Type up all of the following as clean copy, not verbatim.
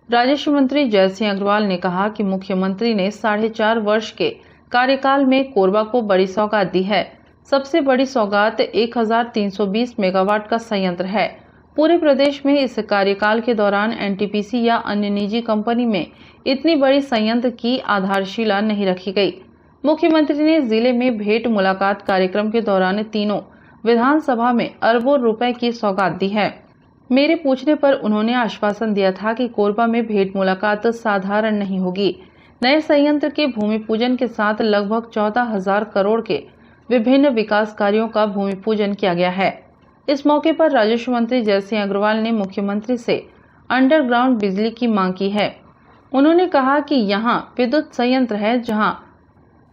राजस्व मंत्री जय सिंह अग्रवाल ने कहा कि मुख्यमंत्री ने 4.5 वर्ष के कार्यकाल में कोरबा को बड़ी सौगात दी है। सबसे बड़ी सौगात 1320 मेगावाट का संयंत्र है। पूरे प्रदेश में इस कार्यकाल के दौरान एनटीपीसी या अन्य निजी कंपनी में इतनी बड़ी संयंत्र की आधारशिला नहीं रखी गई। मुख्यमंत्री ने जिले में भेंट मुलाकात कार्यक्रम के दौरान तीनों विधानसभा में अरबों रुपए की सौगात दी है। मेरे पूछने पर उन्होंने आश्वासन दिया था कि कोरबा में भेंट मुलाकात साधारण नहीं होगी। नए संयंत्र के भूमि पूजन के साथ लगभग 14,000 करोड़ के विभिन्न विकास कार्यों का भूमि पूजन किया गया है। इस मौके पर राजस्व मंत्री जय सिंह अग्रवाल ने मुख्यमंत्री से अंडरग्राउंड बिजली की मांग की है। उन्होंने कहा कि यहाँ विद्युत संयंत्र है जहाँ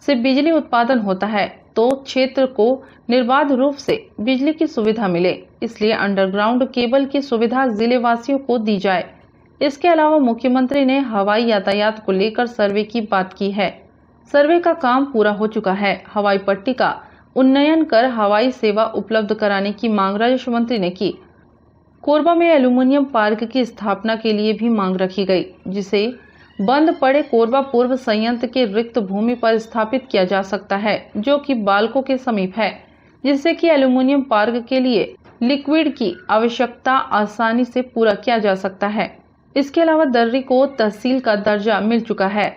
से बिजली उत्पादन होता है, तो क्षेत्र को निर्बाध रूप से बिजली की सुविधा मिले, इसलिए अंडरग्राउंड केबल की सुविधा जिले वासियों को दी जाए। इसके अलावा मुख्यमंत्री ने हवाई यातायात को लेकर सर्वे की बात की है। सर्वे का काम पूरा हो चुका है। हवाई पट्टी का उन्नयन कर हवाई सेवा उपलब्ध कराने की मांग राजस्व मंत्री ने की। कोरबा में एल्यूमिनियम पार्क की स्थापना के लिए भी मांग रखी गई, जिसे बंद पड़े कोरबा पूर्व संयंत्र के रिक्त भूमि पर स्थापित किया जा सकता है, जो कि बालको के समीप है, जिससे कि एल्यूमिनियम पार्क के लिए लिक्विड की आवश्यकता आसानी से पूरा किया जा सकता है। इसके अलावा दर्री को तहसील का दर्जा मिल चुका है।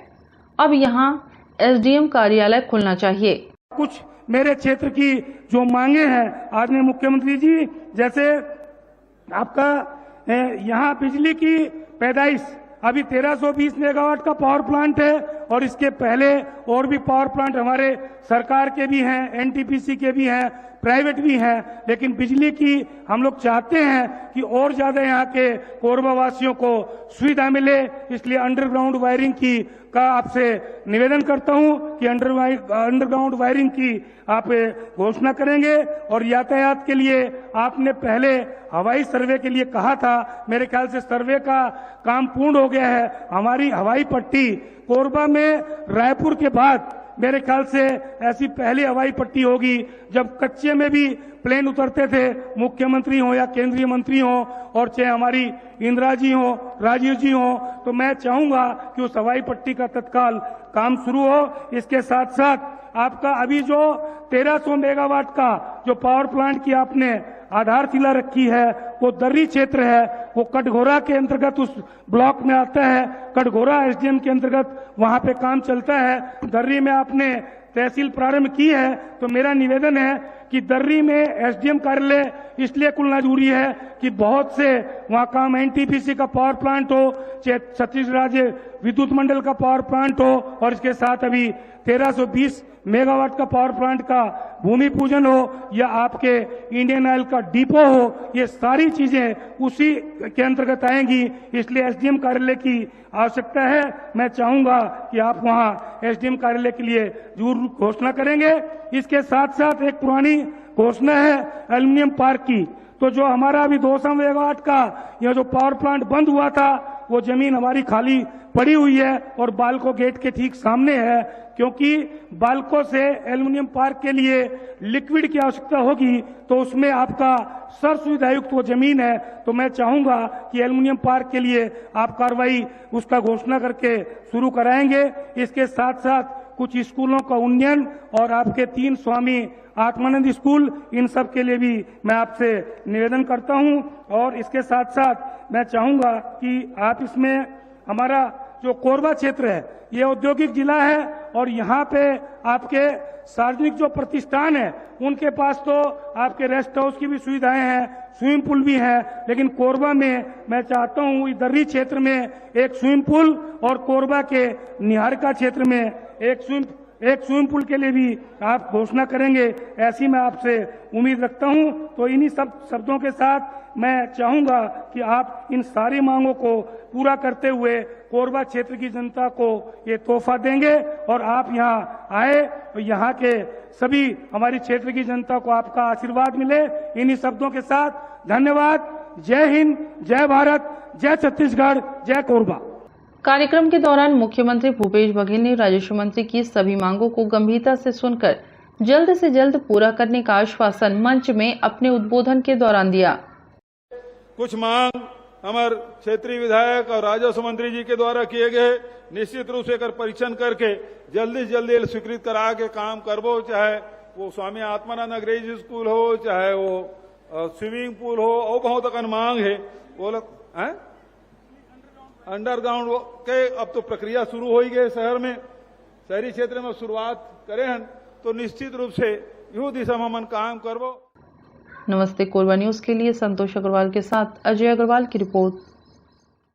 अब यहाँ एसडीएम कार्यालय खुलना चाहिए। कुछ मेरे क्षेत्र की जो मांगे हैं आदरणीय मुख्यमंत्री जी, जैसे आपका यहाँ बिजली की पैदाइश अभी 1320 मेगावाट का पावर प्लांट है और इसके पहले और भी पावर प्लांट हमारे सरकार के भी हैं, एनटीपीसी के भी हैं, प्राइवेट भी हैं, लेकिन बिजली की हम लोग चाहते हैं कि और ज्यादा यहाँ के कोरबा वासियों को सुविधा मिले। इसलिए अंडरग्राउंड वायरिंग की का आपसे निवेदन करता हूं कि अंडरग्राउंड वायरिंग की आप घोषणा करेंगे। और यातायात के लिए आपने पहले हवाई सर्वे के लिए कहा था, मेरे ख्याल से सर्वे का काम पूर्ण हो गया है। हमारी हवाई पट्टी कोरबा में रायपुर के बाद मेरे ख्याल से ऐसी पहली हवाई पट्टी होगी। जब कच्चे में भी प्लेन उतरते थे, मुख्यमंत्री हो या केंद्रीय मंत्री हो और चाहे हमारी इंदिरा जी हो, राजीव जी हो, तो मैं चाहूंगा कि उस हवाई पट्टी का तत्काल काम शुरू हो। इसके साथ साथ आपका अभी जो 1300 मेगावाट का जो पावर प्लांट की आपने आधारशिला रखी है, वो दर्री क्षेत्र है, वो कटघोरा के अंतर्गत उस ब्लॉक में आता है। कटघोरा एसडीएम के अंतर्गत वहां पे काम चलता है। दर्री में आपने तहसील प्रारंभ की है, तो मेरा निवेदन है कि दर्री में एसडीएम कार्यालय इसलिए खुलना जरूरी है कि बहुत से वहां काम एनटीपीसी का पावर प्लांट हो, चाहे छत्तीसगढ़ राज्य विद्युत मंडल का पावर प्लांट हो, और इसके साथ अभी 1320 मेगावाट का पावर प्लांट का भूमि पूजन हो या आपके इंडियन ऑयल का डिपो हो, ये सारी चीजें उसी के अंतर्गत आएंगी। इसलिए एसडीएम कार्यालय की आवश्यकता है। मैं चाहूंगा कि आप वहां एसडीएम कार्यालय के लिए जरूर घोषणा करेंगे। इसके साथ साथ एक पुरानी घोषणा है एल्यूमिनियम पार्क की। तो जो हमारा अभी 200 मेगावाट का यह जो पावर प्लांट बंद हुआ था, वो जमीन हमारी खाली पड़ी हुई है और बालको गेट के ठीक सामने है, क्योंकि बालको से एल्यूमिनियम पार्क के लिए लिक्विड की आवश्यकता होगी, तो उसमें आपका सर्व सुविधा युक्त वो जमीन है। तो मैं चाहूंगा कि एल्यूमिनियम पार्क के लिए आप कार्रवाई उसका घोषणा करके शुरू कराएंगे। इसके साथ साथ कुछ स्कूलों का उन्नयन और आपके 3 स्वामी आत्मानंद स्कूल, इन सब के लिए भी मैं आपसे निवेदन करता हूं। और इसके साथ साथ मैं चाहूंगा कि आप इसमें हमारा जो कोरबा क्षेत्र है, ये औद्योगिक जिला है और यहाँ पे आपके सार्वजनिक जो प्रतिष्ठान है, उनके पास तो आपके रेस्ट हाउस की भी सुविधाएं हैं, स्विमिंग पूल भी है, लेकिन कोरबा में मैं चाहता हूँ दर्री क्षेत्र में एक स्विमिंग पूल और कोरबा के निहारका क्षेत्र में एक स्विमिंग पूल के लिए भी आप घोषणा करेंगे, ऐसी मैं आपसे उम्मीद रखता हूं। तो इन्हीं सब शब्दों के साथ मैं चाहूंगा कि आप इन सारी मांगों को पूरा करते हुए कोरबा क्षेत्र की जनता को ये तोहफा देंगे और आप यहाँ आए तो यहाँ के सभी हमारी क्षेत्र की जनता को आपका आशीर्वाद मिले। इन्हीं शब्दों के साथ धन्यवाद। जय हिंद, जय भारत, जय छत्तीसगढ़, जय कोरबा। कार्यक्रम के दौरान मुख्यमंत्री भूपेश बघेल ने राजस्व मंत्री की सभी मांगों को गंभीरता से सुनकर जल्द से जल्द पूरा करने का आश्वासन मंच में अपने उद्बोधन के दौरान दिया। कुछ मांग हमारे क्षेत्रीय विधायक और राजस्व मंत्री जी के द्वारा किए गए निश्चित रूप से कर परीक्षण करके जल्दी से जल्दी स्वीकृत करा के काम करबो, चाहे वो स्वामी आत्मानंद अंग्रेजी स्कूल हो, चाहे वो स्विमिंग पूल हो, और बहुत अकन मांग है वो लोग अंडरग्राउंड के अब तो प्रक्रिया शुरू हो ही गए शहर में, शहरी क्षेत्र में शुरुआत करें हैं, तो निश्चित रूप से यू दिशा में हम काम करबो। नमस्ते कोरबा न्यूज के लिए संतोष अग्रवाल के साथ अजय अग्रवाल की रिपोर्ट।